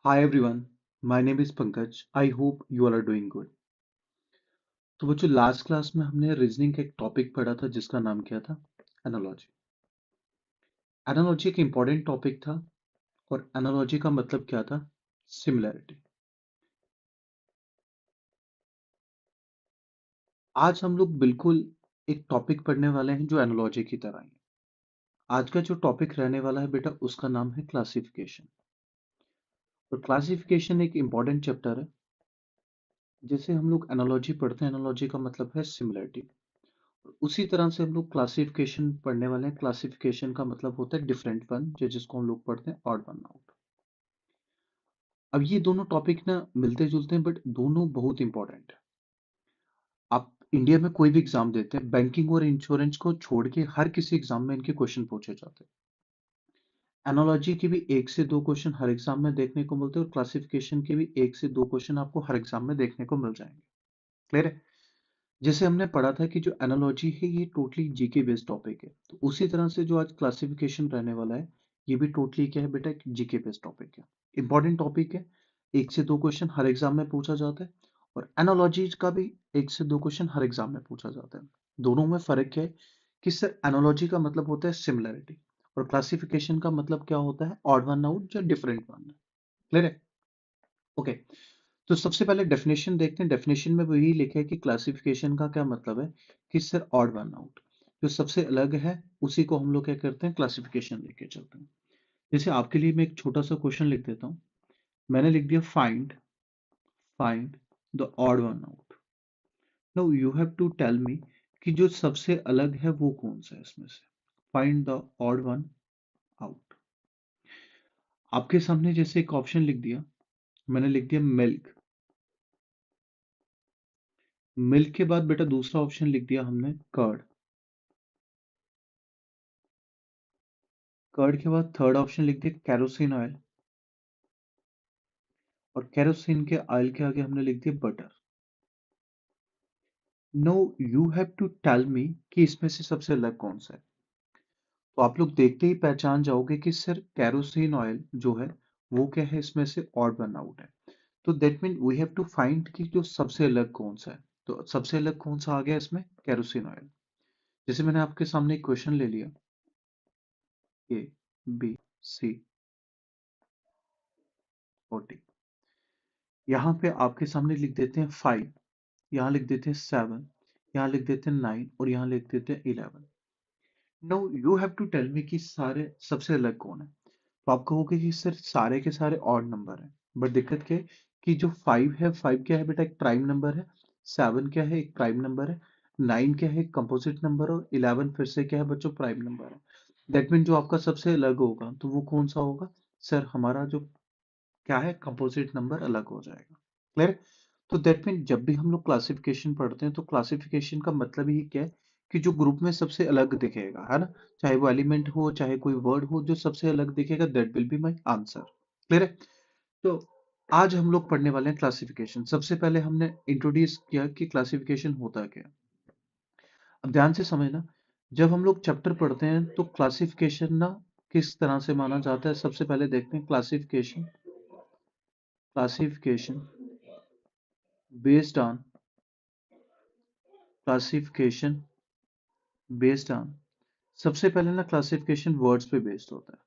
Hi everyone, my name is Pankaj. I hope you all are doing good. तो बच्चों last class में हमने reasoning का एक टॉपिक पढ़ा था जिसका नाम क्या था? एनालॉजी। एनालॉजी एक इम्पॉर्टेंट टॉपिक था और एनालॉजी का मतलब क्या था? सिमिलैरिटी। आज हम लोग बिल्कुल एक टॉपिक पढ़ने वाले हैं जो एनालॉजी की तरह ही है। आज का जो टॉपिक रहने वाला है बेटा उसका नाम है क्लासिफिकेशन। और क्लासिफिकेशन एक इम्पॉर्टेंट चैप्टर है। जैसे हम लोग एनालॉजी पढ़ते हैं, एनालॉजी का मतलब है सिमिलैरिटी। उसी तरह से हम लोग क्लासिफिकेशन पढ़ने वाले हैं। क्लासिफिकेशन का मतलब होता है डिफरेंट वन, जो जिसको हम लोग पढ़ते हैं ऑड वन आउट। अब ये दोनों टॉपिक ना मिलते जुलते हैं बट दोनों बहुत इंपॉर्टेंट है। आप इंडिया में कोई भी एग्जाम देते हैं, बैंकिंग और इंश्योरेंस को छोड़ के हर किसी एग्जाम में इनके क्वेश्चन पूछे जाते हैं। एनालॉजी के भी एक से दो क्वेश्चन हर एग्जाम में देखने को मिलते हैं और क्लासिफिकेशन के भी एक से दो क्वेश्चन आपको हर एग्जाम में देखने को मिल जाएंगे। क्लियर है? जैसे हमने पढ़ा था कि जो एनालॉजी है ये टोटली जीके बेस्ड टॉपिक है, तो उसी तरह से जो आज क्लासिफिकेशन रहने वाला है ये भी टोटली क्या है बेटा, जीके बेस्ड टॉपिक है। इंपॉर्टेंट टॉपिक है। एक से दो क्वेश्चन हर एग्जाम में पूछा जाता है और एनालॉजी का भी एक से दो क्वेश्चन हर एग्जाम में पूछा जाता है। दोनों में फर्क क्या है कि सर एनालॉजी का मतलब होता है सिमिलरिटी और क्लासिफिकेशन का मतलब क्या होता है, ऑड वन आउट या डिफरेंट वन। क्लियर है? ओके। तो सबसे पहले डेफिनेशन देखते हैं। डेफिनेशन में वही लिखा है कि क्लासिफिकेशन का क्या मतलब है कि सर ऑड वन आउट जो सबसे अलग है उसी को हम लोग क्या करते हैं, क्लासिफिकेशन लेके चलते हैं। जैसे आपके लिए मैं एक छोटा सा क्वेश्चन लिख देता हूँ। मैंने लिख दिया find find the odd one out. Now you have to tell me कि जो सबसे अलग है वो कौन सा है इसमें से। Find the odd one out. आपके सामने जैसे एक ऑप्शन लिख दिया, मैंने लिख दिया मिल्क। मिल्क के बाद बेटा दूसरा ऑप्शन लिख दिया हमने कर्ड। कर्ड के बाद थर्ड ऑप्शन लिख दिया कैरोसिन ऑयल। और कैरोसिन के ऑयल के आगे हमने लिख दिया butter. No you have to tell me कि इसमें से सबसे अलग कौन सा है। तो आप लोग देखते ही पहचान जाओगे कि सर कैरोसिन ऑयल जो है वो क्या है, इसमें से ऑड वन आउट है। तो that mean we have to find कि जो सबसे अलग कौन सा है। तो सबसे अलग कौन सा आ गया इसमें, कैरोसिन ऑयल। जैसे मैंने आपके सामने एक क्वेश्चन ले लिया, ए बी सी और डी। यहाँ पे आपके सामने लिख देते हैं 5, यहाँ लिख देते हैं 7, यहाँ लिख देते हैं 9 और यहाँ लिख देते हैं 11। No you have to tell me कि सारे सबसे अलग कौन है। तो आप कहोगे कि सर सारे के सारे ऑड नंबर हैं। बट दिक्कत क्या है कि जो 5 है, 5 क्या है बेटा, एक प्राइम नंबर है। 7 क्या है, एक प्राइम नंबर है। 9 क्या है, एक कंपोजिट नंबर। और 11 फिर से क्या है बच्चों, प्राइम नंबर है। दैट मीन जो आपका सबसे अलग होगा तो वो कौन सा होगा, सर हमारा जो क्या है, कंपोजिट नंबर अलग हो जाएगा। क्लियर? तो दैट मीन जब भी हम लोग क्लासिफिकेशन पढ़ते हैं तो क्लासिफिकेशन का मतलब ही क्या है कि जो ग्रुप में सबसे अलग दिखेगा, है ना, चाहे वो एलिमेंट हो चाहे कोई वर्ड हो, जो सबसे अलग दिखेगा that will be my answer. Clear है? तो आज हम लोग पढ़ने वाले हैं क्लासिफिकेशन। सबसे पहले हमने इंट्रोड्यूस किया कि क्लासिफिकेशन होता क्या है। अब ध्यान से समझना, जब हम लोग चैप्टर पढ़ते हैं तो क्लासिफिकेशन ना किस तरह से माना जाता है। सबसे पहले देखते हैं classification. Classification based on classification based on सबसे पहले ना क्लासिफिकेशन वर्ड्स पे बेस्ड होता है।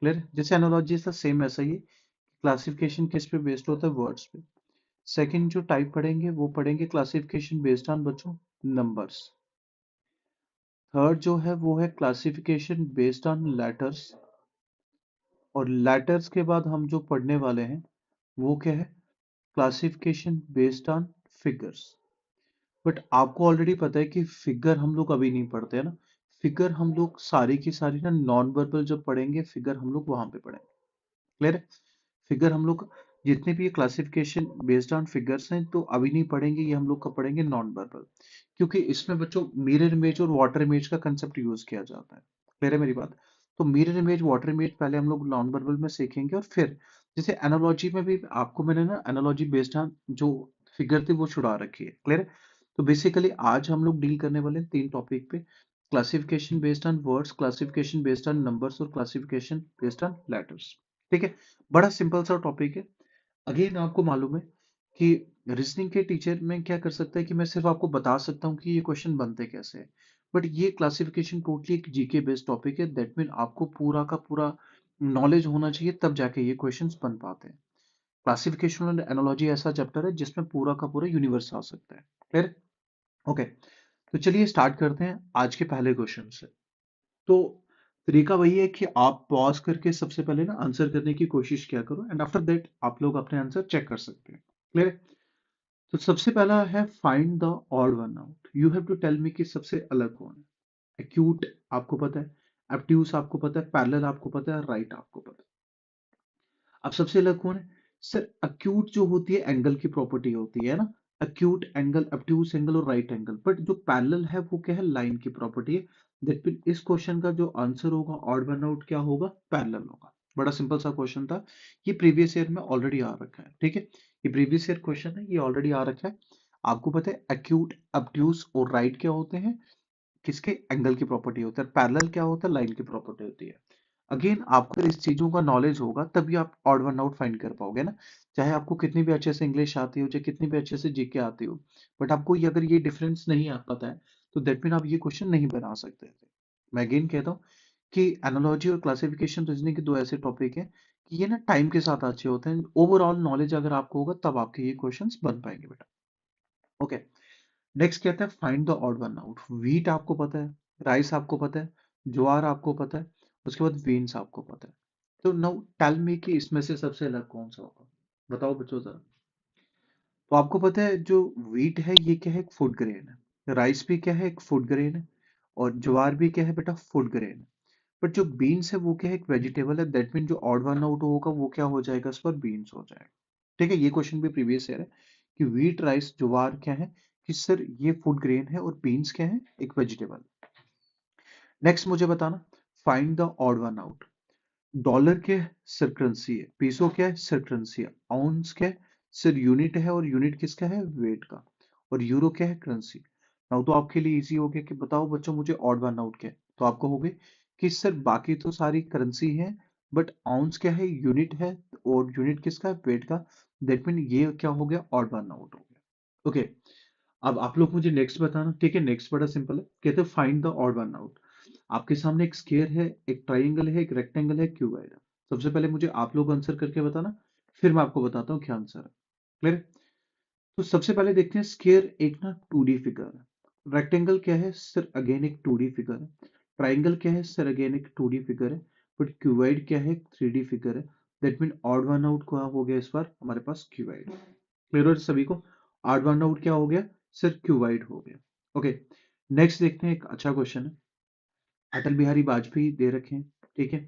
क्लियर? जैसे एनालॉजी था सेम ऐसा ही, क्लासिफिकेशन किस पे बेस्ड होता है, वर्ड्स पे। सेकंड जो टाइप पढ़ेंगे वो पढ़ेंगे क्लासिफिकेशन बेस्ड ऑन बच्चों नंबर्स। थर्ड जो है वो है क्लासिफिकेशन बेस्ड ऑन लेटर्स। और लेटर्स के बाद हम जो पढ़ने वाले हैं वो क्या है, classification based on figures. But आपको ऑलरेडी पता है कि फिगर हम लोग अभी नहीं पढ़ते हैं ना। फिगर हम लोग सारी की सारी ना नॉन वर्बल जब पढ़ेंगे फिगर हम लोग वहां पे पढ़ेंगे। क्लियर है? फिगर हम लोग जितने भी ये क्लासिफिकेशन बेस्ड ऑन फिगर्स हैं तो अभी नहीं पढ़ेंगे, ये हम लोग कब पढ़ेंगे, नॉन वर्बल। क्योंकि इसमें बच्चों मिरर इमेज और वाटर इमेज का कंसेप्ट यूज किया जाता है। क्लियर है मेरी बात? तो मिरर इमेज वाटर इमेज पहले हम लोग नॉन वर्बल में सीखेंगे और फिर जैसे एनालॉजी में भी आपको मैंने ना एनालॉजी बेस्ड ऑन जो फिगर थी वो छुड़ा रखी है। क्लियर है? तो बेसिकली आज हम लोग डील करने वाले हैं तीन टॉपिक पे, classification based on words, classification based on numbers और क्लासिफिकेशन बेस्ड ऑन लेटर्स। ठीक है, बड़ा सिंपल सा टॉपिक है। अगेन आपको मालूम है कि रीजनिंग के टीचर में क्या कर सकता है कि मैं सिर्फ आपको बता सकता हूँ कि ये क्वेश्चन बनते कैसे हैं, बट ये क्लासिफिकेशन टोटली एक जीके बेस्ड टॉपिक है। दैट मीन आपको पूरा का पूरा नॉलेज होना चाहिए, तब जाके ये क्वेश्चंस बन पाते हैं। क्लासिफिकेशन एंड एनालॉजी ऐसा चैप्टर है जिसमें पूरा का पूरा यूनिवर्स आ सकता है। क्लियर? ओके, तो चलिए स्टार्ट करते हैं आज के पहले क्वेश्चन से। तो तरीका वही है कि आप पॉज करके सबसे पहले ना आंसर करने की कोशिश किया करो, एंड आफ्टर दैट आप लोग अपने आंसर चेक कर सकते हैं। क्लियर? तो सबसे पहला है find the odd one out. You have to tell me कि सबसे अलग कौन है। एक्यूट आपको पता है, एब्ट्यूस आपको पता है, पैरेलल आपको पता है, राइट आपको पता है। अब सबसे अलग कौन है? सर अक्यूट जो होती है एंगल की प्रॉपर्टी होती है ना, अक्यूट एंगल, ऑब्ट्यूज एंगल और राइट एंगल। बट जो पैरेलल है वो क्या है? लाइन की प्रॉपर्टी है। दैट मीन इस क्वेश्चन का जो आंसर होगा ऑड वन आउट क्या होगा? पैरेलल होगा। बड़ा सिंपल सा क्वेश्चन था। ये प्रीवियस ईयर में ऑलरेडी आ रखा है। ठीक है, ये प्रीवियस ईयर क्वेश्चन है, ये ऑलरेडी आ रखा है। आपको पता है अक्यूट, ऑब्ट्यूज और राइट क्या होते हैं? किसके? एंगल की प्रॉपर्टी होता है। पैरेलल क्या होता है? लाइन की प्रॉपर्टी होती है। अगेन आपको इस चीजों का नॉलेज होगा तभी आप ऑड वन आउट फाइंड कर पाओगे ना। चाहे आपको कितनी भी अच्छे से इंग्लिश आती हो, चाहे कितनी भी अच्छे से जीके आती हो, बट आपको ये अगर ये डिफरेंस नहीं आ पता है तो दैट मीन आप ये क्वेश्चन नहीं बना सकते थे। मैं अगेन कहता हूँ कि एनालॉजी और क्लासिफिकेशन रीजनिंग के दो ऐसे टॉपिक हैं कि ये ना टाइम के साथ अच्छे होते हैं। ओवरऑल नॉलेज अगर आपको होगा तब आपके ये क्वेश्चंस बन पाएंगे बेटा। ओके, नेक्स्ट कहता है find the odd one out. Wheat आपको पता है, राइस आपको पता है, ज्वार आपको पता है, उसके बाद बीन्स आपको पता है। तो नाउ टेल मी कि इसमें से सबसे अलग कौन सा होगा? बताओ बच्चों जरा। तो आपको पता है जो व्हीट है ये क्या है? एक फूड ग्रेन है। राइस भी क्या है? एक फूड ग्रेन है। और ज्वार भी क्या है बेटा? फूड ग्रेन है। बट जो बीन्स है वो क्या है? एक वेजिटेबल है। दैट मीन जो ऑड वन आउट होगा वो क्या हो जाएगा? इस पर बीन्स हो जाएगा। ठीक है, ये क्वेश्चन भी प्रीवियस ईयर है कि व्हीट, राइस, ज्वार क्या है? कि सर ये फूड ग्रेन है और बीन्स क्या है? एक वेजिटेबल। नेक्स्ट मुझे बताना, find the odd one out. Dollar क्या है? सर करेंसी है। पीसो क्या है? सर करेंसी है। आउंस क्या है? सर यूनिट है, और यूनिट किसका है? वेट का। और यूरो क्या है? करेंसी। नाउ तो आपके लिए इजी हो गया कि बताओ बच्चों मुझे ऑड वन आउट क्या है। तो आपको हो गए कि सर बाकी तो सारी करेंसी है, बट आउंस क्या है? यूनिट है। और यूनिट किसका है? वेट का। दैट मीन ये क्या हो गया? ऑड वन आउट हो गया। ओके, अब आप लोग मुझे नेक्स्ट बताना। ठीक है, नेक्स्ट बड़ा सिंपल है, कहते हैं find the odd one out. आपके सामने एक स्क्वायर है, एक ट्राइंगल है, एक रेक्टेंगल है, क्यूबॉइड है। सबसे पहले मुझे आप लोग आंसर करके बताना, फिर मैं आपको बताता हूँ क्या आंसर है। क्लियर? तो सबसे पहले देखते हैं, स्क्वायर एक ना 2D फिगर है। रेक्टेंगल क्या है? सर अगेन एक 2D फिगर है। ट्राइंगल क्या है? सर अगेन एक 2D फिगर है। बट क्यूबॉइड क्या है? 3D फिगर है। That mean odd one out क्या हो गया? इस बार हमारे पास क्यूबॉइड। क्लियर हो सभी को? ऑड वन आउट क्या हो गया? सर क्यूबॉइड हो गया। ओके, नेक्स्ट देखते हैं, एक अच्छा क्वेश्चन है। अटल बिहारी वाजपेयी दे रखे हैं, ठीक है,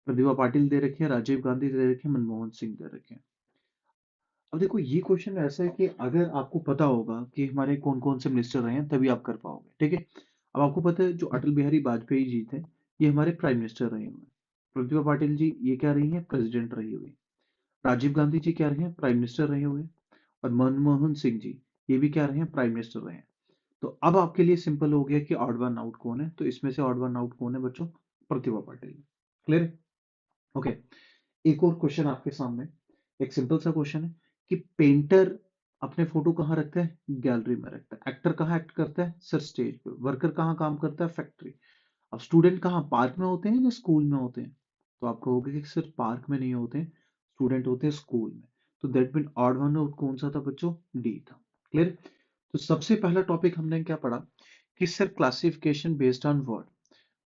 प्रतिभा पाटिल दे रखे हैं, राजीव गांधी दे रखे हैं, मनमोहन सिंह दे रखे हैं। अब देखो ये क्वेश्चन ऐसा है कि अगर आपको पता होगा कि हमारे कौन कौन से मिनिस्टर रहे हैं तभी आप कर पाओगे। ठीक है, अब आपको पता है जो अटल बिहारी वाजपेयी जी थे ये हमारे प्राइम मिनिस्टर रहे हुए हैं। प्रतिभा पाटिल जी ये क्या रही है? प्रेसिडेंट रही हुई। राजीव गांधी जी क्या रहे हैं? प्राइम मिनिस्टर रहे हुए। और मनमोहन सिंह जी ये भी क्या रहे हैं? प्राइम मिनिस्टर रहे हैं। तो अब आपके लिए सिंपल हो गया कि ऑड वन आउट कौन है। तो इसमें से ऑड वन आउट कौन है बच्चों? प्रतिभा पाटिल। क्लियर? ओके, एक और क्वेश्चन आपके सामने, एक सिंपल सा क्वेश्चन है कि पेंटर अपने फोटो कहाँ रखता है? गैलरी में रखता है। एक्टर कहाँ एक्ट करता है? सर स्टेज पे। वर्कर कहाँ काम करता है? फैक्ट्री। अब स्टूडेंट कहाँ, पार्क में होते हैं या स्कूल में होते हैं? तो आप कहोगे कि सिर्फ पार्क में नहीं होते हैं, स्टूडेंट होते हैं स्कूल में। तो that mean odd one out कौन सा था बच्चों? डी था। क्लियर? तो सबसे पहला टॉपिक हमने क्या पढ़ा कि sir classification based on word.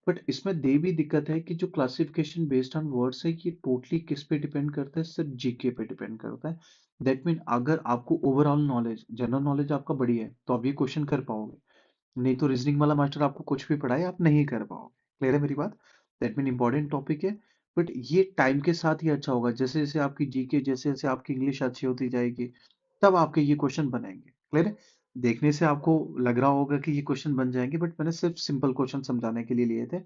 But इसमें दे भी दिक्कत है कि जो क्लासिफिकेशन बेस्ड ऑन वर्ड्स है ये टोटली किस पे डिपेंड करता है? सिर्फ जीके पे डिपेंड करता है। दैट मीन अगर आपको ओवरऑल नॉलेज, जनरल नॉलेज आपका बढ़िया है तो आप ये क्वेश्चन कर पाओगे। नहीं तो रीजनिंग वाला मास्टर आपको कुछ भी पढ़ाए आप नहीं कर पाओगे। क्लियर है मेरी बात? दैट मीन इंपॉर्टेंट टॉपिक है, बट ये टाइम के साथ ही अच्छा होगा। जैसे जैसे आपकी जीके, जैसे जैसे आपकी इंग्लिश अच्छी होती जाएगी तब आपके ये क्वेश्चन बनेंगे। क्लियर है? देखने से आपको लग रहा होगा कि ये क्वेश्चन बन जाएंगे, बट मैंने सिर्फ सिंपल क्वेश्चन समझाने के लिए लिए थे।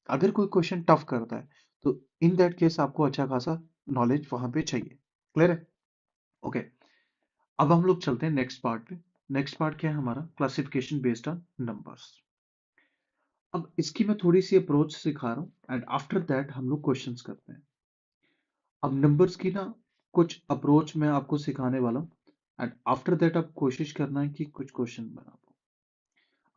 अगर कोई क्वेश्चन टफ करता है तो इन दैट केस आपको अच्छा खासा नॉलेज वहां पे चाहिए। क्लियर है? ओके, अब हम लोग चलते हैं नेक्स्ट पार्ट पे। नेक्स्ट पार्ट क्या है हमारा? Classification based on numbers. अब इसकी मैं थोड़ी सी अप्रोच सिखा रहा हूँ, एंड आफ्टर दैट हम लोग क्वेश्चंस करते हैं। अब नंबर्स की ना कुछ अप्रोच मैं आपको सिखाने वाला हूँ, एंड आफ्टर दैट आप कोशिश करना है कि कुछ क्वेश्चन बना पाओ।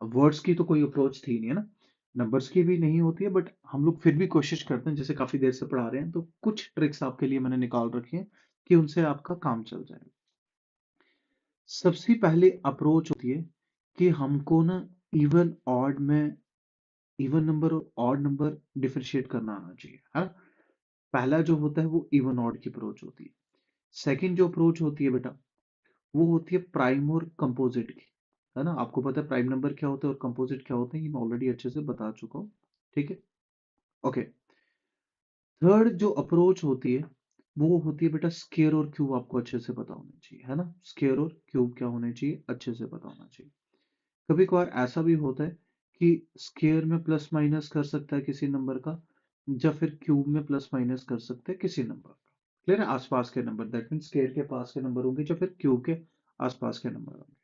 अब वर्ड्स की तो कोई अप्रोच थी नहीं है ना, नंबर्स की भी नहीं होती है, बट हम लोग फिर भी कोशिश करते हैं, जैसे काफी देर से पढ़ा रहे हैं तो कुछ ट्रिक्स आपके लिए मैंने निकाल रखी है कि उनसे आपका काम चल जाए। सबसे पहले अप्रोच होती है कि हमको ना इवन ऑड में इवन नंबर और ऑड नंबर डिफरेंशिएट करना आना चाहिए, है ना। पहला जो होता है वो इवन ऑड की अप्रोच होती है। सेकंड जो अप्रोच होती है बेटा, वो होती है प्राइम और कंपोजिट की, है ना। आपको पता है प्राइम नंबर क्या होता है और कंपोजिट क्या होता है, ये मैं ऑलरेडी अच्छे से बता चुका हूँ, ठीक है। ओके। थर्ड जो अप्रोच होती है वो होती है बेटा स्केयर और क्यूब, आपको अच्छे से पता होना चाहिए, है ना। स्केयर और क्यूब क्या होने चाहिए, अच्छे से पता होना चाहिए। कभी कभार ऐसा भी होता है कि स्केयर में प्लस माइनस कर सकता है किसी नंबर का, या फिर क्यूब में प्लस माइनस कर सकते हैं किसी नंबर का। क्लियर है, आसपास के नंबर, दैट मीन स्केयर के पास के नंबर होंगे या फिर क्यूब के आसपास के नंबर होंगे।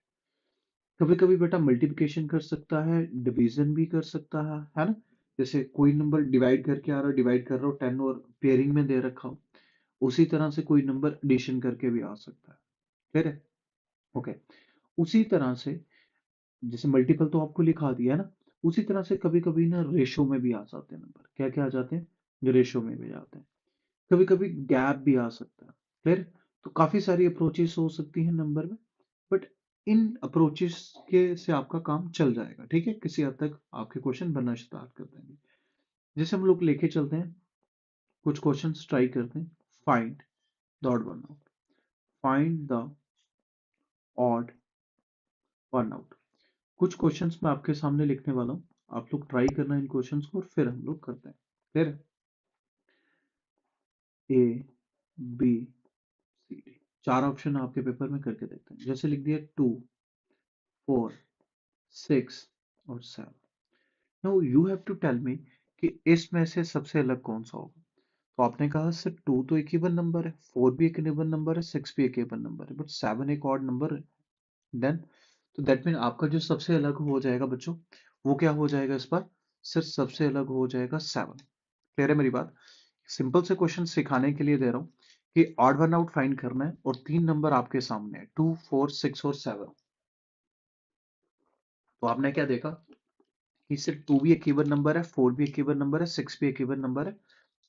कभी कभी बेटा मल्टीप्लिकेशन कर सकता है, डिवीजन भी कर सकता है ना। जैसे कोई नंबर डिवाइड करके आ रहा है, डिवाइड कर रहा हो 10 और पेयरिंग में दे रखा हो, उसी तरह से कोई नंबर एडिशन करके भी आ सकता है। क्लियर है। ओके। उसी तरह से जैसे मल्टीपल तो आपको लिखा दिया है ना, उसी तरह से कभी कभी ना रेशो में भी आ जाते हैं नंबर, क्या क्या आ जाते हैं, रेशो में भी आते हैं। कभी कभी गैप भी आ सकता है। क्लियर। तो काफी सारी अप्रोचेस हो सकती हैं नंबर में, बट इन अप्रोचेस के से आपका काम चल जाएगा, ठीक है। किसी हद तक आपके क्वेश्चन बनना स्टार्ट कर देंगे। जैसे हम लोग लेके चलते हैं, कुछ क्वेश्चंस ट्राई करते हैं। Find the odd one out, find the odd one out. कुछ क्वेश्चंस मैं आपके सामने लिखने वाला हूँ, आप लोग ट्राई करना इन क्वेश्चंस को और फिर हम लोग करते हैं। फिर ए, बी, सी, डी, चार ऑप्शन आपके पेपर में करके देखते हैं। जैसे लिख दिया 2, 4, 6 और 7। Now you have to tell me कि इसमें से सबसे अलग कौन सा होगा। तो आपने कहा सर 2 तो एक इवन नंबर है, 4 भी एक इवन नंबर है, 6 भी एक इवन नंबर है, बट 7 एक ऑड नंबर है। देन तो दैट मीन आपका जो सबसे अलग हो जाएगा बच्चों, वो क्या हो जाएगा इस बार, सर सबसे अलग हो जाएगा 7। क्लियर है मेरी बात। सिंपल से क्वेश्चन सिखाने के लिए दे रहा हूँ कि ऑड वन आउट फाइंड करना है और तीन नंबर आपके सामने है, 2, 4, 6 और 7। तो आपने क्या देखा कि सिर्फ 2 भी एक इवन नंबर है, 4 भी एक इवन नंबर है, 6 भी एक इवन नंबर है,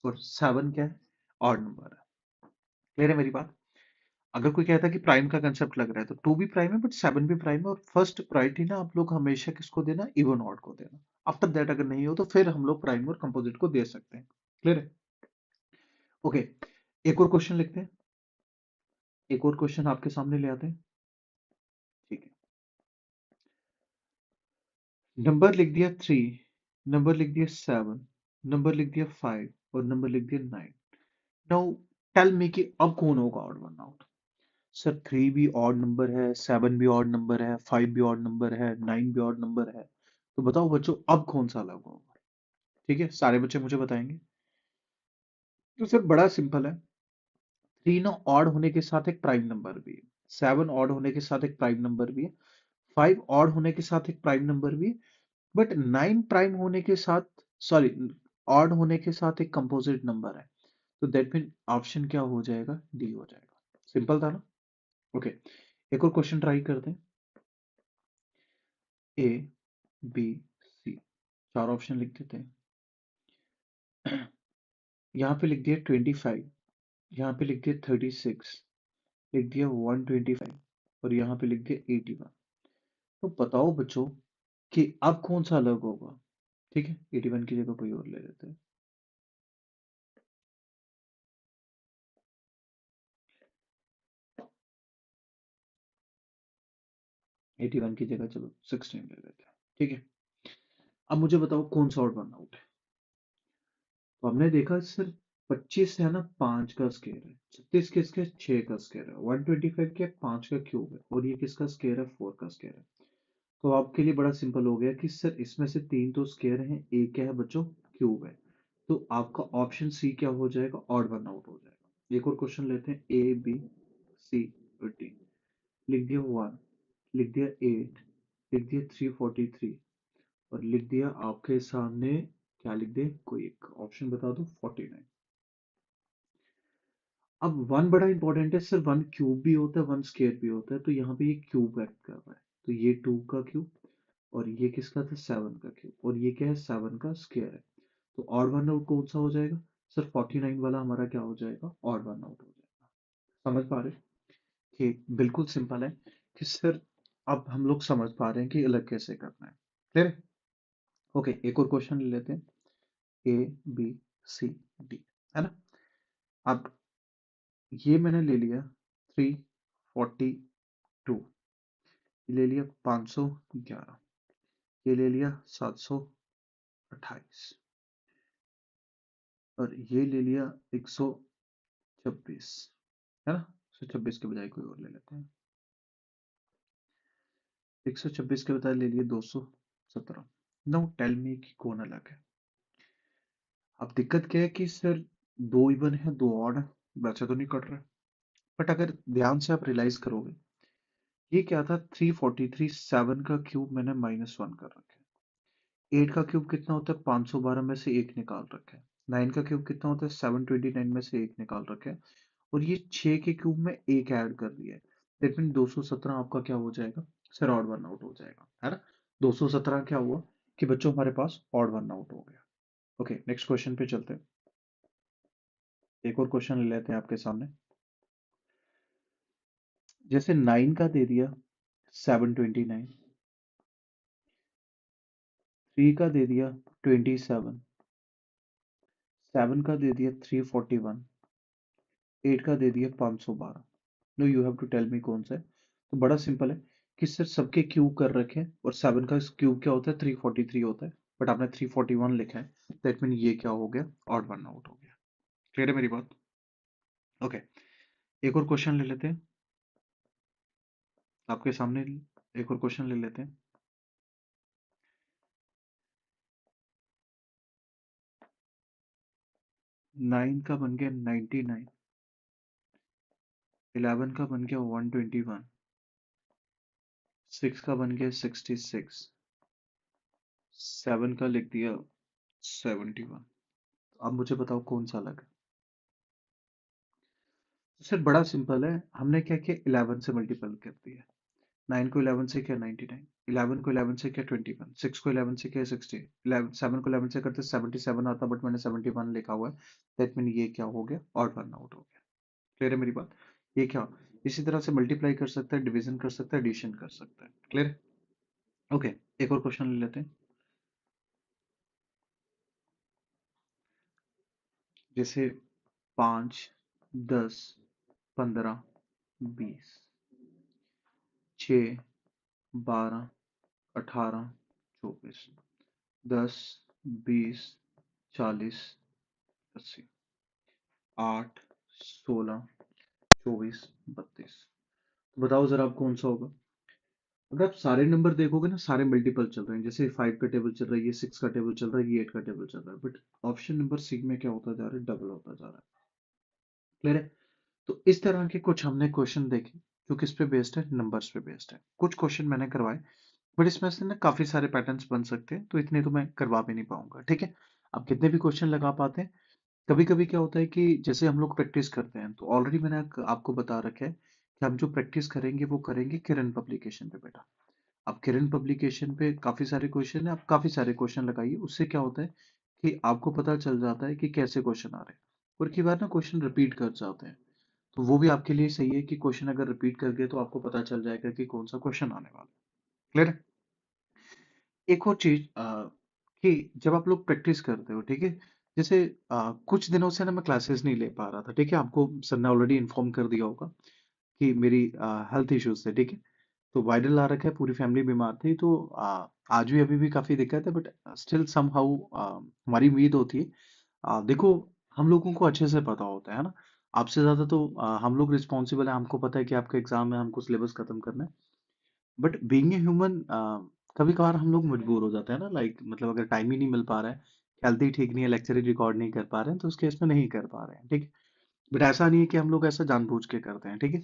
और 7 क्या है, ऑड नंबर है। क्लियर है मेरी बात। अगर कोई कहता है कि प्राइम का कंसेप्ट लग रहा है, तो 2 भी प्राइम है बट 7 भी प्राइम है, और फर्स्ट प्रायोरिटी ना आप लोग हमेशा किसको देना, इवन ऑड को देना। आफ्टर दैट अगर नहीं हो तो फिर हम लोग प्राइम और कंपोजिट को दे सकते हैं। क्लियर है। ओके। एक और क्वेश्चन लिखते हैं, एक और क्वेश्चन आपके सामने ले आते हैं, ठीक है। नंबर लिख दिया 3, नंबर लिख दिया 7, नंबर लिख दिया 5 और नंबर लिख दिया 9। नाउ टेल मी कि अब कौन होगा ऑड वन आउट। सर 3 भी ऑड नंबर है, 7 भी ऑड नंबर है, 5 भी ऑड नंबर है, 9 भी ऑड नंबर है। तो बताओ बच्चों अब कौन सा अलग होगा। ठीक है, सारे बच्चे मुझे बताएंगे। तो सर बड़ा सिंपल है। 3 ना ऑड होने के साथ एक प्राइम नंबर भी है, 7 ऑड होने के साथ एक प्राइम नंबर भी है, 5 ऑड होने के साथ एक प्राइम नंबर भी है, बट 9 प्राइम होने के साथ, सॉरी, ऑड होने के साथ एक कंपोजिट नंबर है। तो दैट मीन ऑप्शन क्या हो जाएगा, डी हो जाएगा। सिंपल था ना। ओके। एक और क्वेश्चन ट्राई करते हैं। ए, बी, सी, चार ऑप्शन लिख देते हैं। यहाँ पे लिख दिया 25, यहाँ पे लिख दिया 36, लिख दिया 125 और यहाँ पे लिख दिया 81। तो बताओ बच्चों कि अब कौन सा अलग होगा। ठीक है, 81 की जगह कोई और ले लेते हैं। 81 की जगह चलो 16 ले लेते हैं। ठीक है। अब मुझे बताओ कौन सा और बनना आउट है। तो हमने देखा सिर्फ 25 है ना, 5 का स्केयर है, 36 किसके, 6 का स्केयर है, 125 क्या, 5 का क्यूब है, और ये किसका स्केयर है, 4 का स्केयर है। तो आपके लिए बड़ा सिंपल हो गया कि सर इसमें से तीन तो स्केयर हैं, एक क्या है बच्चों, क्यूब है। तो आपका ऑप्शन सी क्या हो जाएगा, ऑड वन आउट हो जाएगा। एक और क्वेश्चन लेते हैं, ए, बी, सी और डी। लिख दिया 1, लिख दिया 8, लिख दिया 343 और लिख दिया आपके सामने, क्या लिख दे, कोई एक ऑप्शन बता दो, 49। अब वन बड़ा इंपॉर्टेंट है सर, वन क्यूब भी होता है वन स्केयर भी होता है, तो यहाँ पे ये क्यूब एक्ट कर रहा है, तो ये टू का क्यूब और ये किसका था सेवन का क्यूब, और ये क्या है सेवन का स्केयर है। तो ऑड वन आउट कौन सा हो जाएगा सर, 49 वाला हमारा क्या हो जाएगा, ऑड वन आउट हो जाएगा। समझ पा रहे हैं कि बिल्कुल सिंपल है कि सर अब हम लोग समझ पा रहे हैं कि अलग कैसे करना है। क्लियर है? ओके, एक और क्वेश्चन ले लेते हैं। ए बी सी डी, है ना। अब ये मैंने ले लिया 342, ये ले लिया 511, ये ले लिया 728, और ये ले लिया 126, है ना। 126 के बजाय कोई और ले लेते हैं। 126 के बजाय ले लिए 217। नो टेल मी कि कौन अलग है। अब दिक्कत क्या है कि सर दो इवन है दो ऑड है, वैसे तो नहीं कट रहा, बट अगर ध्यान से आप रियलाइज करोगे, ये क्या था 343, 7 का क्यूब मैंने -1 कर रखा है, 8 का क्यूब कितना होता है 512 में से एक निकाल रखा है, 9 का क्यूब कितना होता है 729 में से एक निकाल रखा है, और ये 6 के क्यूब में एक ऐड कर दिया है। दैट मीन 217 आपका क्या हो जाएगा सर, ऑड वन आउट हो जाएगा, है ना। 217 क्या हुआ कि बच्चों हमारे पास ऑड वन आउट हो गया। ओके, नेक्स्ट क्वेश्चन पे चलते हैं। एक और क्वेश्चन ले लेते हैं आपके सामने। जैसे 9 का दे दिया 729, 3 का दे दिया 27, 7 का दे दिया 341, 8 का दे दिया 512। No you have to tell me कौन सा है। तो बड़ा सिंपल है कि सर सबके क्यूब कर रखे हैं, और 7 का क्यूब क्या होता है 343 होता है, बट आपने 341 लिखा है, दैट मीन ये क्या हो गया, ऑड वन आउट हो गया। क्लियर है मेरी बात? ओके, एक और क्वेश्चन ले लेते हैं आपके सामने, एक और क्वेश्चन ले लेते हैं। 9 का बन गया 99, 11 का बन गया 121, 6 का बन गया 66, 7 का लिख दिया 71। अब मुझे बताओ कौन सा अलग है। सर बड़ा सिंपल है, हमने क्या किया 11 से मल्टीपल कर दिया, 9 को 11 से किया 99, 11 को 11 से किया 21, 6 को 11 से किया 60, 11 7 को 11 से करते 77 आता, बट मैंने 71 लिखा हुआ है, दैट मीन ये क्या हो गया, ऑड वन आउट हो गया। क्लियर है मेरी बात? ये क्या, इसी तरह से मल्टीप्लाई कर सकता है, डिवीजन कर सकता है, एडिशन कर सकता है। क्लियर है? ओके, एक और क्वेश्चन ले लेते हैं। जैसे 5, 10, 15, 20, 6, 12, 18, 24, 10, 20, 40, 80, 8, 16, 24, 32। बताओ जरा आप कौन सा होगा। अगर आप सारे नंबर देखोगे ना, सारे मल्टीपल चल रहे हैं, जैसे 5 का टेबल चल रहा है, ये 6 का टेबल चल रहा है, ये 8 का टेबल चल रहा है, बट ऑप्शन नंबर सी में क्या होता जा रहा है, डबल होता जा रहा है। क्लियर है? तो इस तरह के कुछ हमने क्वेश्चन देखे जो किस पे बेस्ड है, नंबर्स पे बेस्ड है। कुछ क्वेश्चन मैंने करवाए, बट इसमें से ना काफी सारे पैटर्न्स बन सकते हैं, तो इतने तो मैं करवा भी नहीं पाऊंगा। ठीक है, आप कितने भी क्वेश्चन लगा पाते हैं। कभी कभी क्या होता है कि जैसे हम लोग प्रैक्टिस करते हैं, तो ऑलरेडी मैंने आपको बता रखा है कि हम जो प्रैक्टिस करेंगे वो करेंगे किरण पब्लिकेशन पे बेटा। आप किरण पब्लिकेशन पे काफी सारे क्वेश्चन है, आप काफी सारे क्वेश्चन लगाइए, उससे क्या होता है कि आपको पता चल जाता है कि कैसे क्वेश्चन आ रहे हैं, और कई बार ना क्वेश्चन रिपीट कर जाते हैं, तो वो भी आपके लिए सही है कि क्वेश्चन अगर रिपीट कर गए तो आपको पता चल जाएगा कि कौन सा क्वेश्चन आने वाला है। क्लियर है? एक और चीज कि जब आप लोग प्रैक्टिस करते हो, ठीक है, जैसे कुछ दिनों से ना मैं क्लासेस नहीं ले पा रहा था, ठीक है, आपको सर ने ऑलरेडी इन्फॉर्म कर दिया होगा कि मेरी हेल्थ इश्यूज थे, ठीक है, तो वायरल आ रखा है, पूरी फैमिली बीमार थी, तो आज भी अभी भी काफी दिक्कत है, बट स्टिल समहाउ हमारी उम्मीद होती है। देखो, हम लोगों को अच्छे से पता होता है ना, आपसे ज्यादा तो हम लोग रिस्पॉन्सिबल है, हमको पता है कि आपका एग्जाम है, हमको सिलेबस खत्म करना है, बट बीइंग ए ह्यूमन कभी कभार हम लोग मजबूर हो जाते हैं ना, लाइक मतलब अगर टाइम ही नहीं मिल पा रहा है, हेल्थ ही ठीक नहीं है, लेक्चर ही रिकॉर्ड नहीं कर पा रहे हैं, तो उस केस में नहीं कर पा रहे हैं, ठीक है। बट ऐसा नहीं है कि हम लोग ऐसा जानबूझ के करते हैं, ठीक है।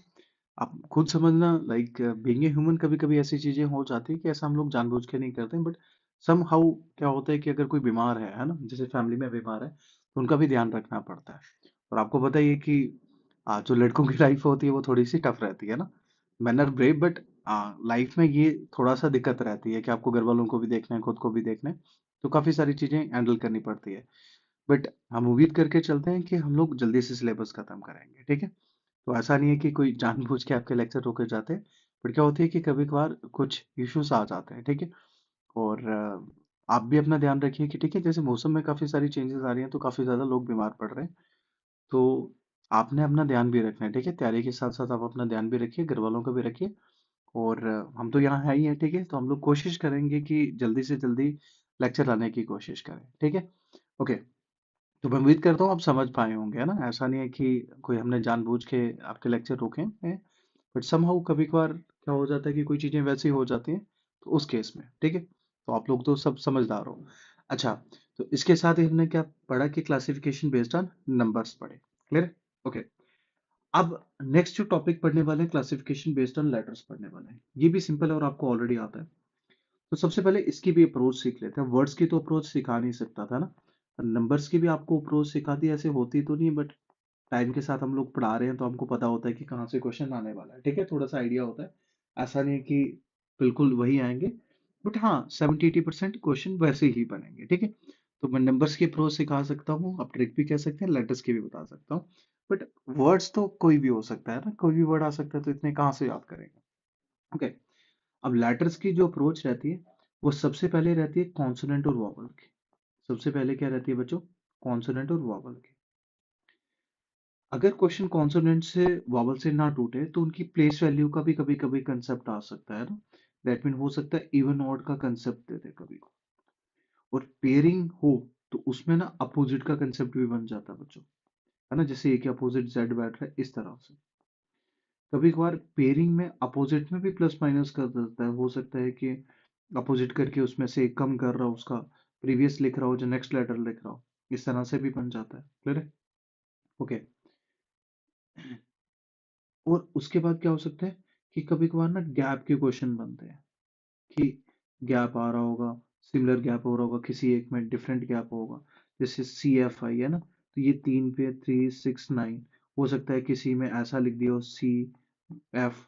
आप खुद समझना, लाइक बीइंग ए ह्यूमन कभी कभी ऐसी चीजें हो जाती है कि ऐसा हम लोग जानबूझ के नहीं करते, बट सम हाउ क्या होता है कि अगर कोई बीमार है ना, जैसे फैमिली में बीमार है, तो उनका भी ध्यान रखना पड़ता है। और आपको पता ही है कि हाँ, जो लड़कों की लाइफ होती है वो थोड़ी सी टफ रहती है ना। Man are brave, but life में ये थोड़ा सा दिक्कत रहती है कि आपको घर वालों को भी देखना है, खुद को भी देखना है, तो काफी सारी चीजें हैंडल करनी पड़ती है। बट हम उम्मीद करके चलते हैं कि हम लोग जल्दी से सिलेबस खत्म कराएंगे, ठीक है। तो ऐसा नहीं है कि कोई जानबूझ के आपके लेक्चर रोके जाते हैं, बट क्या होती है कि कभी कभार कुछ इश्यूज आ जाते हैं, ठीक है। और आप भी अपना ध्यान रखिए कि ठीक है, जैसे मौसम में काफी सारी चेंजेस आ रही हैं तो काफी ज्यादा लोग बीमार पड़ रहे हैं। तो आपने अपना ध्यान भी रखना है, ठीक है। तैयारी के साथ साथ आप अपना ध्यान भी रखिए, घर वालों का भी रखिए। और हम तो यहाँ है ही है, ठीक है। तो हम लोग कोशिश करेंगे कि जल्दी से जल्दी लेक्चर लाने की कोशिश करें, ठीक है। ओके। तो मैं उम्मीद करता हूँ आप समझ पाए होंगे, है ना। ऐसा नहीं है कि कोई हमने जानबूझ के आपके लेक्चर रोके हैं, बट समहाउ कभी कभार क्या हो जाता है कि कोई चीजें वैसी हो जाती हैं, तो उस केस में ठीक है। तो आप लोग तो सब समझदार हो। अच्छा, तो इसके साथ ही हमने क्या पढ़ा कि क्लासिफिकेशन बेस्ड ऑन नंबर्स पढ़े। क्लियर। ओके। अब नेक्स्ट जो टॉपिक पढ़ने वाले हैं, क्लासिफिकेशन बेस्ड ऑन लेटर्स पढ़ने वाले हैं। ये भी सिंपल है और आपको ऑलरेडी आता है। तो सबसे पहले इसकी भी अप्रोच सीख लेते हैं। वर्ड्स की तो अप्रोच सिखा नहीं सकता था ना, नंबर्स की भी आपको अप्रोच सिखा दी। ऐसे होती तो नहीं, बट टाइम के साथ हम लोग पढ़ा रहे हैं तो हमको पता होता है कि कहाँ से क्वेश्चन आने वाला है, ठीक है। थोड़ा सा आइडिया होता है। ऐसा नहीं है कि बिल्कुल वही आएंगे, बट हाँ 70-80% क्वेश्चन वैसे ही बनेंगे, ठीक है। तो मैं नंबर्स की अप्रोच सिखा सकता हूँ, आप ट्रिक भी कह सकते हैं, लेटर्स की भी बता सकता हूँ। बट वर्ड्स तो कोई भी हो सकता है ना, कोई भी वर्ड आ सकता है, तो इतने कहाँ से याद करेंगे। ओके। अब लेटर्स की जो अप्रोच रहती है, वो सबसे पहले रहती है कॉन्सोनेंट और वॉवल की। सबसे पहले क्या रहती है बच्चों, कॉन्सोनेंट और वॉवल की। अगर क्वेश्चन कॉन्सोनेंट से वॉवल से ना टूटे तो उनकी प्लेस वैल्यू का भी कभी कभी कंसेप्ट आ सकता है ना। दैट मीन हो सकता है इवन ऑड का कंसेप्ट दे दे कभी। और पेयरिंग हो तो उसमें ना अपोजिट का कंसेप्ट भी बन जाता है बच्चों, है ना। जैसे ए के अपोजिट जेड बैठ रहा है, इस तरह से कभी कभार पेयरिंग में अपोजिट में भी प्लस माइनस कर देता है। हो सकता है कि अपोजिट करके उसमें से एक कम कर रहा हो, उसका प्रीवियस लिख रहा हो, जो नेक्स्ट लेटर लिख रहा हो, इस तरह से भी बन जाता है। क्लियर है। ओके। और उसके बाद क्या हो सकता है कि कभी कभार ना गैप के क्वेश्चन बनते हैं, कि गैप आ रहा होगा, सिमिलर गैप हो रहा होगा, किसी एक में डिफरेंट गैप होगा। जैसे सी एफ आई है ना, तो ये 3 पे 3 6 9, हो सकता है किसी में ऐसा लिख दिया हो सी एफ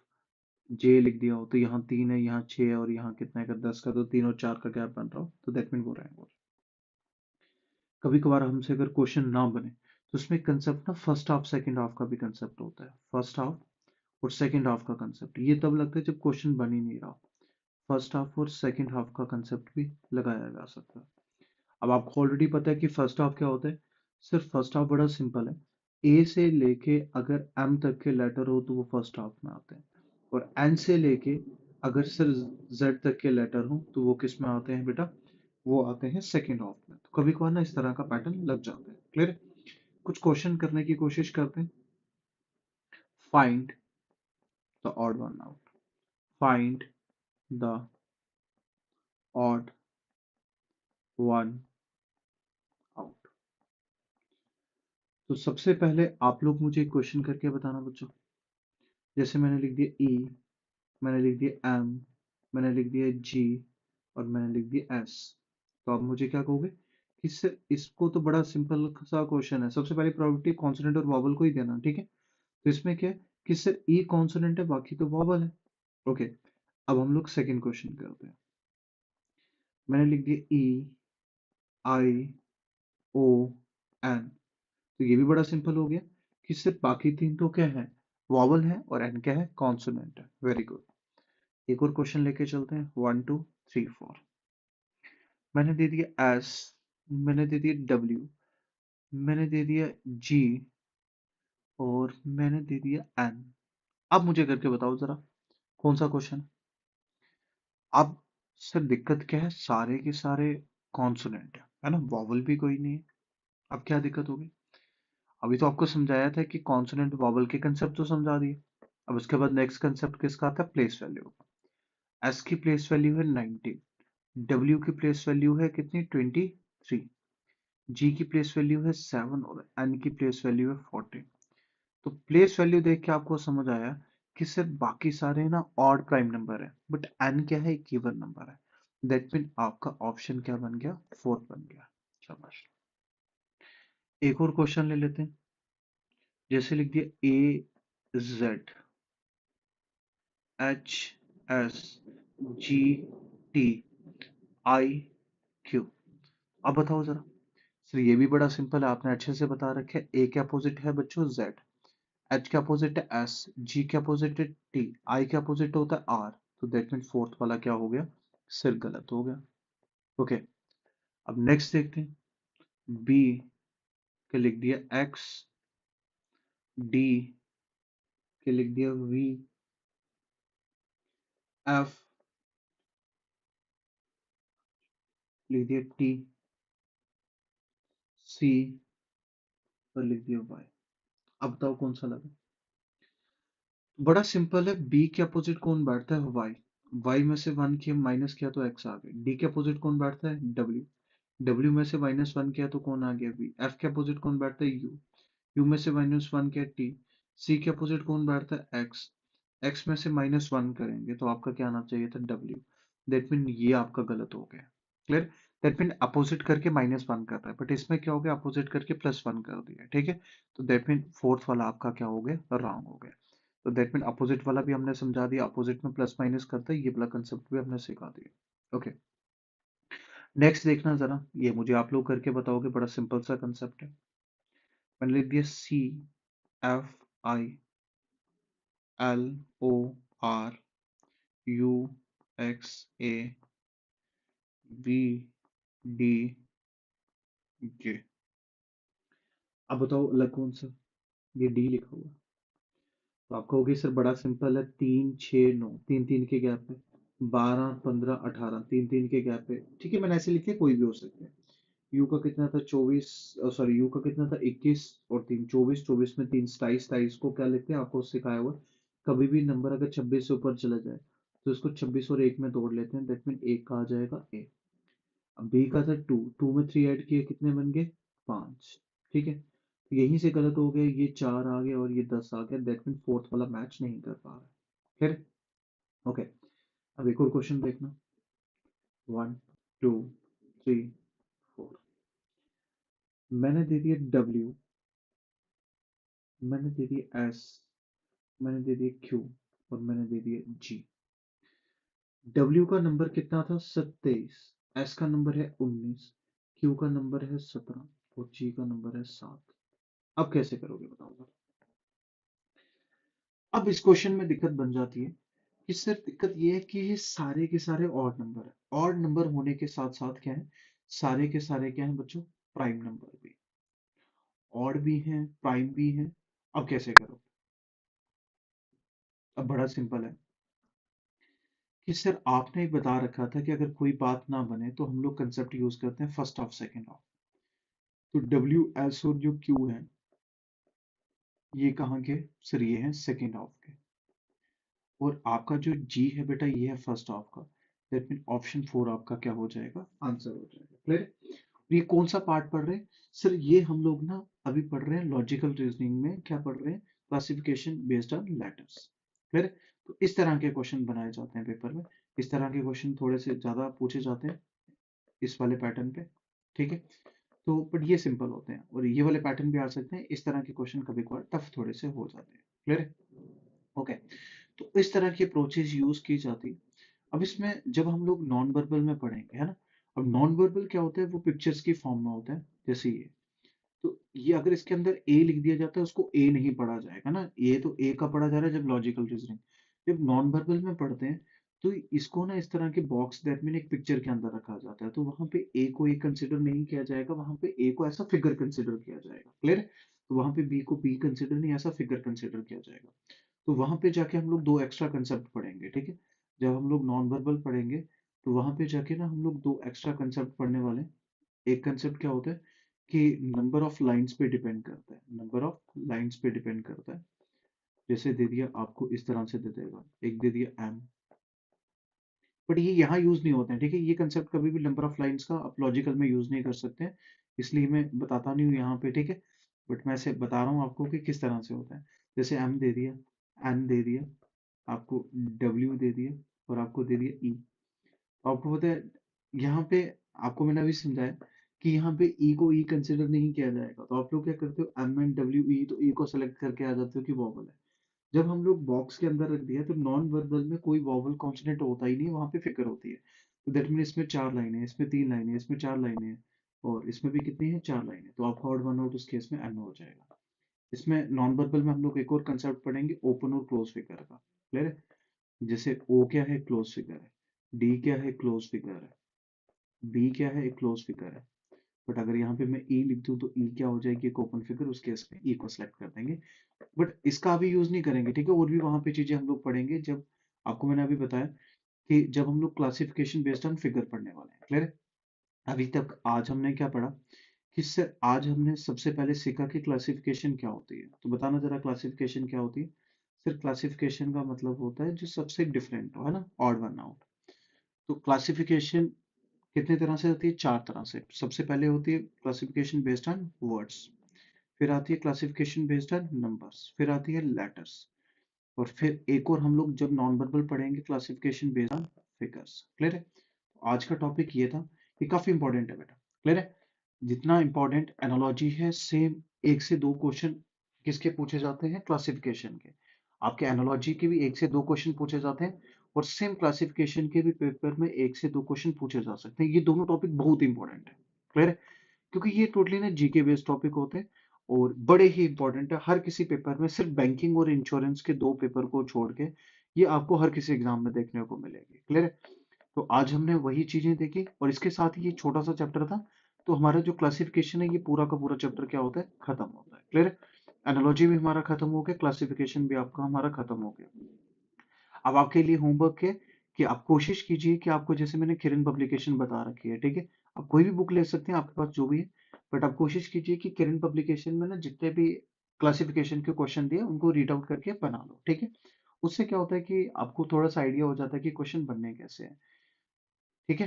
जे लिख दिया हो, तो यहाँ 3 है, यहाँ 6 है, और यहाँ कितना है का 10 का, तो 3 और 4 का गैप बन रहा हो, तो दैट मीन वो रहेगा। कभी कभार हमसे अगर क्वेश्चन ना बने तो उसमें कंसेप्ट ना फर्स्ट हाफ सेकंड हाफ का भी कंसेप्ट होता है। फर्स्ट हाफ और सेकंड हाफ का कंसेप्ट ये तब लगता है जब क्वेश्चन बन ही नहीं रहा। फर्स्ट हाफ और सेकंड हाफ का कंसेप्ट भी लगाया जा सकता है। अब आपको ऑलरेडी पता है कि फर्स्ट हाफ क्या होता है। सिर्फ फर्स्ट हाफ बड़ा सिंपल है। ए से लेके अगर एम तक के लेटर हो तो वो फर्स्ट हाफ में आते हैं, और एन से लेके अगर सिर्फ जेड तक के लेटर हो तो वो किस में आते हैं बेटा, वो आते हैं सेकेंड हाफ में। तो कभी कभार ना इस तरह का पैटर्न लग जाता है। क्लियर। कुछ क्वेश्चन करने की कोशिश करते हैं। Find the odd one out. Find the odd one out. तो सबसे पहले आप लोग मुझे एक क्वेश्चन करके बताना बच्चों। जैसे मैंने लिख दिया ई, मैंने लिख दिया एम, मैंने लिख दिया जी, और मैंने लिख दिया एस। तो आप मुझे क्या कहोगे, इससे इसको तो बड़ा सिंपल सा क्वेश्चन है। सबसे पहले प्रोबेबिलिटी कॉन्सोनेंट और वॉवल को ही देना, ठीक है। तो इसमें क्या है कि सिर्फ ई कॉन्सोनेंट है, बाकी तो वॉवल है। ओके। अब हम लोग सेकंड क्वेश्चन करते हैं। मैंने लिख दिया ई आई ओ एन। तो ये भी बड़ा सिंपल हो गया कि सिर्फ बाकी तीन तो क्या है, वॉवल है, और एन क्या है, कॉन्सोनेंट है। Very good. एक और क्वेश्चन लेके चलते हैं। 1 2 3 4। मैंने दे दिया एस, मैंने दे दिया डब्ल्यू, मैंने दे दिया जी, और मैंने दे दिया एन। अब मुझे करके बताओ जरा कौन सा क्वेश्चन। अब सर दिक्कत क्या है, सारे के सारे कॉन्सोनेंट है ना, वॉवल भी कोई नहीं है। अब क्या दिक्कत होगी। अभी तो आपको समझाया था कि कॉन्सोनेंट वॉवल के कंसेप्ट तो समझा दिए। अब उसके बाद नेक्स्ट कंसेप्ट किसका आता है, प्लेस वैल्यू। एस की प्लेस वैल्यू है 19, डब्ल्यू की प्लेस वैल्यू है कितनी 23, जी की प्लेस वैल्यू है 7, और एन की प्लेस वैल्यू है 14। तो प्लेस वैल्यू देख के आपको समझ आया कि सिर्फ बाकी सारे ना ऑड प्राइम नंबर है, बट एन क्या है, एक इवन नंबर है। दैट मीन आपका ऑप्शन क्या बन गया, 4 बन गया। शाबाश। एक और क्वेश्चन ले लेते हैं। जैसे लिख दिया AZHSGTIQ। अब बताओ जरा सर, ये भी बड़ा सिंपल है, आपने अच्छे से बता रखे है। ए के अपोजिट है बच्चों Z, एच के अपोजिट है S, G के अपोजिट है T, I के अपोजिट होता है R। तो दैट मीन फोर्थ वाला क्या हो गया, सिर गलत हो गया। ओके, अब नेक्स्ट देखते हैं। B के लिख दिया X, D के लिख दिया V, F लिख दिया T, C और लिख दिया Y। अब बताओ कौन सा लगा। बड़ा सिंपल है, बी के अपोजिट कौन बैठता है, वाई। वाई में से वन किया माइनस किया तो एक्स आ गया। डी के अपोजिट कौन बैठता है, डब्ल्यू। डब्ल्यू में से माइनस वन किया तो कौन आ गया, वी। एफ के अपोजिट कौन बैठता है, यू। यू में से माइनस वन किया, टी। सी के अपोजिट कौन बैठता है, एक्स। एक्स में से माइनस वन करेंगे तो आपका क्या आना चाहिए था, डब्ल्यू। दैट मीन ये आपका गलत हो गया। क्लियर। दैट मीन अपोजिट करके माइनस वन कर रहा है, बट इसमें क्या हो गया, अपोजिट करके प्लस वन कर दिया। ठीक है, तो दैट मीन फोर्थ वाला आपका क्या हो गया, रॉन्ग हो गया। तो दैट मीन अपोजिट वाला भी हमने समझा दिया, अपोजिट में प्लस माइनस करता है, ये वाला कंसेप्ट भी हमने सिखा दिया। ओके, नेक्स्ट देखना जरा, ये मुझे आप लोग करके बताओगे, बड़ा सिंपल सा कंसेप्ट है। मैंने लिख दिया CFILORUXAVDJ। अब बताओ अलग कौन सा, ये डी लिखा हुआ। तो आप कहोगे सर बड़ा सिंपल है, 3 6 9, तीन तीन के गैप पे, 12 15 18, तीन तीन के गैप पे। ठीक है, मैंने ऐसे लिखे, कोई भी हो सकते हैं। यू का कितना था 24, सॉरी यू का कितना था 21 और तीन 24, 24 में तीन 27, 27 को क्या लिखते हैं, आपको सिखाया हुआ। कभी भी नंबर अगर 26 से ऊपर चला जाए तो इसको 26 और एक में तोड़ लेते हैं, दैट मीन एक का आ जाएगा ए। अब बी का था 2, 2 में 3 ऐड किए कितने बन गए, 5। ठीक है, तो यहीं से गलत हो गया, ये 4 आ गया और ये 10 आ गया, दैट मीन फोर्थ वाला मैच नहीं कर पा रहा है। फिर ओके, अब एक और क्वेश्चन देखना। 1 2 3 4, मैंने दे दिया डब्ल्यू, मैंने दे दिया एस, मैंने दे दिया क्यू और मैंने दे दिया जी। डब्ल्यू का नंबर कितना था, 27। एस का नंबर है 19, क्यू का नंबर है 17 और जी का नंबर है 7। अब कैसे करोगे बताओ जरा। अब इस क्वेश्चन में दिक्कत बन जाती है कि सर दिक्कत ये है कि ये सारे के सारे ऑड नंबर है। ऑड नंबर होने के साथ साथ क्या है, सारे के सारे क्या है बच्चों, प्राइम नंबर भी। ऑड भी है, प्राइम भी है। अब कैसे करो, अब बड़ा सिंपल है कि सर आपने बता रखा था कि अगर कोई बात ना बने तो हम लोग कंसेप्ट यूज करते हैं फर्स्ट हाफ सेकेंड हाफ। तो डब्ल्यू एस और जो क्यू है ये कहाँ के, सर ये है सेकेंड हाफ के। और आपका जो जी है बेटा ये है फर्स्ट हाफ का। दैट मीन ऑप्शन 4 आपका क्या हो जाएगा, आंसर हो जाएगा। क्लियर। ये कौन सा पार्ट पढ़ रहे हैं, सर ये हम लोग ना अभी पढ़ रहे हैं लॉजिकल रीजनिंग में, क्या पढ़ रहे हैं, classification based on letters. Clear. तो इस तरह के क्वेश्चन बनाए जाते हैं पेपर में, इस तरह के क्वेश्चन थोड़े से ज्यादा पूछे जाते हैं इस वाले पैटर्न पे। ठीक है, तो बट ये सिंपल होते हैं और ये वाले पैटर्न भी आ सकते हैं, इस तरह के क्वेश्चन कभी कभार टफ थोड़े से हो जाते हैं। क्लियर है। ओके, तो इस तरह की अप्रोचेज यूज की जाती है। अब इसमें जब हम लोग नॉन वर्बल में पढ़ेंगे, है ना। अब नॉन वर्बल क्या होता है, वो पिक्चर्स की फॉर्म में होता है, जैसे ये। तो ये अगर इसके अंदर ए लिख दिया जाता है, उसको ए नहीं पढ़ा जाएगा ना, ये तो ए का पढ़ा जा रहा है जब लॉजिकल रीजनिंग। जब नॉन वर्बल में पढ़ते हैं तो इसको ना इस तरह के बॉक्स दैट मीन एक पिक्चर के अंदर रखा जाता है, तो वहां पे ए को ए कंसिडर नहीं किया जाएगा, वहां पे ए को ऐसा फिगर कंसिडर किया जाएगा। क्लियर। तो वहां पे बी को बी कंसिडर नहीं, ऐसा फिगर कंसिडर किया जाएगा। तो वहां पे जाके हम लोग दो एक्स्ट्रा कंसेप्ट पढ़ेंगे। ठीक है, जब हम लोग नॉन वर्बल पढ़ेंगे तो वहां पे जाके ना हम लोग दो एक्स्ट्रा कंसेप्ट पढ़ने वाले हैं। एक कंसेप्ट क्या होता है कि नंबर ऑफ लाइंस पे डिपेंड करता है, नंबर ऑफ लाइंस पे डिपेंड करता है। जैसे दे दिया आपको इस तरह से दे देगा, एक दे दिया एम, बट ये यहाँ यूज नहीं होते हैं। ठीक है, ये कंसेप्ट कभी भी नंबर ऑफ लाइंस का आप लॉजिकल में यूज नहीं कर सकते हैं, इसलिए मैं बताता नहीं हूँ यहाँ पे। ठीक है, बट मैं ऐसे बता रहा हूँ आपको कि किस तरह से होता है। जैसे एम दे दिया, एन दे दिया, आपको डब्ल्यू दे दिया और आपको दे दिया ई। आपको पता है यहाँ पे आपको मैंने अभी समझाया कि यहाँ पे ई को ई कंसिडर नहीं किया जाएगा, तो आप लोग क्या करते हो, एम एन डब्ल्यू ई, तो ई को सेलेक्ट करके आ जाते हो कि वॉवल है। जब हम लोग बॉक्स के अंदर रख दिया तो नॉन वर्बल में कोई वॉवल कॉन्सोनेंट होता ही नहीं, वहां पे फिकर होती है। तो दैट मीन इसमें 4 लाइनें हैं, इसमें 3 लाइनें हैं, इसमें 4 लाइनें हैं, और इसमें भी कितनी है, 4 लाइनें। तो आपका ऑड वन आउट उस केस में एन हो जाएगा। इसमें नॉन वर्बल में हम लोग एक और कंसेप्ट पढ़ेंगे, ओपन और क्लोज फिगर का। क्लियर है? जैसे ओ क्या है, क्लोज फिगर है। डी क्या है, क्लोज फिगर है। बी क्या है, एक क्लोज फिगर है। बट अगर यहाँ पे मैं ई लिख दूं तो ई क्या हो जाएगी, एक ओपन फिगर। उस केस में ई को सिलेक्ट कर देंगे। बट इसका अभी यूज नहीं करेंगे, ठीक है। और भी वहां पे चीजें हम लोग पढ़ेंगे जब, आपको मैंने अभी बताया कि जब हम लोग क्लासिफिकेशन बेस्ड ऑन फिगर पढ़ने वाले हैं। क्लियर है? अभी तक आज हमने क्या पढ़ा कि सर, आज हमने सबसे पहले सीखा कि क्लासिफिकेशन क्या होती है। तो बताना जरा, क्लासिफिकेशन क्या होती है। सर, क्लासिफिकेशन का मतलब होता है जो सबसे डिफरेंट हो, है ना, ऑड वन आउट। तो क्लासिफिकेशन कितने तरह से होती है, 4 तरह से। सबसे पहले होती है क्लासिफिकेशन बेस्ड ऑन वर्ड्स, फिर आती है क्लासिफिकेशन बेस्ड ऑन नंबर्स, फिर आती है लेटर्स, और फिर एक और हम लोग जब नॉन वर्बल पढ़ेंगे, classification based on figures. Clear है? आज का टॉपिक ये था। ये काफी इंपॉर्टेंट है बेटा। क्लियर है? जितना इंपॉर्टेंट एनालॉजी है, सेम 1 से 2 क्वेश्चन किसके पूछे जाते हैं, क्लासिफिकेशन के। आपके एनालॉजी के भी 1 से 2 क्वेश्चन पूछे जाते हैं, और सेम क्लासिफिकेशन के भी पेपर में 1 से 2 क्वेश्चन पूछे जा सकते हैं। ये दोनों टॉपिक बहुत इंपॉर्टेंट है। क्लियर है? क्योंकि ये टोटली ना जीके बेस्ड टॉपिक होते हैं, और बड़े ही इंपॉर्टेंट है। हर किसी पेपर में, सिर्फ बैंकिंग और इंश्योरेंस के 2 पेपर को छोड़ के, ये आपको हर किसी एग्जाम में देखने को मिलेगी। क्लियर है? तो आज हमने वही चीजें देखी, और इसके साथ ही ये छोटा सा चैप्टर था। तो हमारा जो क्लासिफिकेशन है, ये पूरा का पूरा चैप्टर क्या होता है, खत्म होता है। क्लियर है? एनालॉजी भी हमारा खत्म हो गया, क्लासिफिकेशन भी आपका हमारा खत्म हो गया। अब आपके लिए होमवर्क है कि आप कोशिश कीजिए कि आपको, जैसे मैंने किरण पब्लिकेशन बता रखी है, ठीक है। आप कोई भी बुक ले सकते हैं आपके पास जो भी है, बट आप कोशिश कीजिए कि किरण पब्लिकेशन में ना जितने भी क्लासिफिकेशन के क्वेश्चन दिए उनको रीड आउट करके बना लो, ठीक है। उससे क्या होता है कि आपको थोड़ा सा आइडिया हो जाता है कि क्वेश्चन बनने कैसे हैं। ठीक है?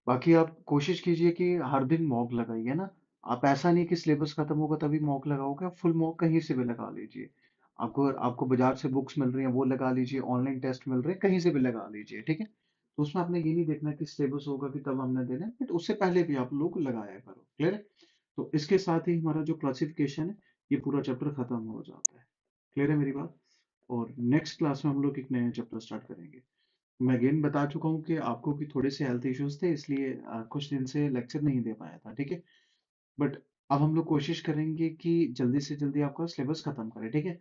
बाकी आप कोशिश कीजिए कि हर दिन मॉक लगाइए ना। आप, ऐसा नहीं कि सिलेबस खत्म होगा तभी मॉक लगाओगे, आप फुल मॉक कहीं से भी लगा लीजिए। आपको आपको बाजार से बुक्स मिल रही हैं, वो लगा लीजिए। ऑनलाइन टेस्ट मिल रहे हैं, कहीं से भी लगा लीजिए, ठीक है। तो उसमें आपने ये नहीं देखना कि सिलेबस होगा कि तब हमने देना है, बट उससे पहले भी आप लोग लगाया करो। क्लियर है? तो इसके साथ ही हमारा जो क्लासिफिकेशन है, ये पूरा चैप्टर खत्म हो जाता है। क्लियर है मेरी बात? और नेक्स्ट क्लास में हम लोग एक नया चैप्टर स्टार्ट करेंगे। मैं अगेन बता चुका हूँ कि आपको कि थोड़े से हेल्थ इश्यूज थे, इसलिए कुछ दिन से लेक्चर नहीं दे पाया था, ठीक है। बट अब हम लोग कोशिश करेंगे कि जल्दी से जल्दी आपका सिलेबस खत्म करें, ठीक है।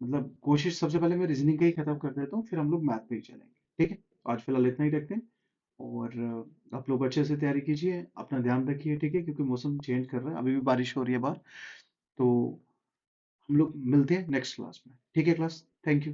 मतलब कोशिश, सबसे पहले मैं रीजनिंग का ही खत्म कर देता हूँ, फिर हम लोग मैथ पे ही चलेंगे, ठीक है। आज फिलहाल इतना ही रखते हैं। और आप लोग अच्छे से तैयारी कीजिए, अपना ध्यान रखिए, ठीक है, क्योंकि मौसम चेंज कर रहा है, अभी भी बारिश हो रही है बाहर। तो हम लोग मिलते हैं नेक्स्ट क्लास में, ठीक है क्लास। Thank you.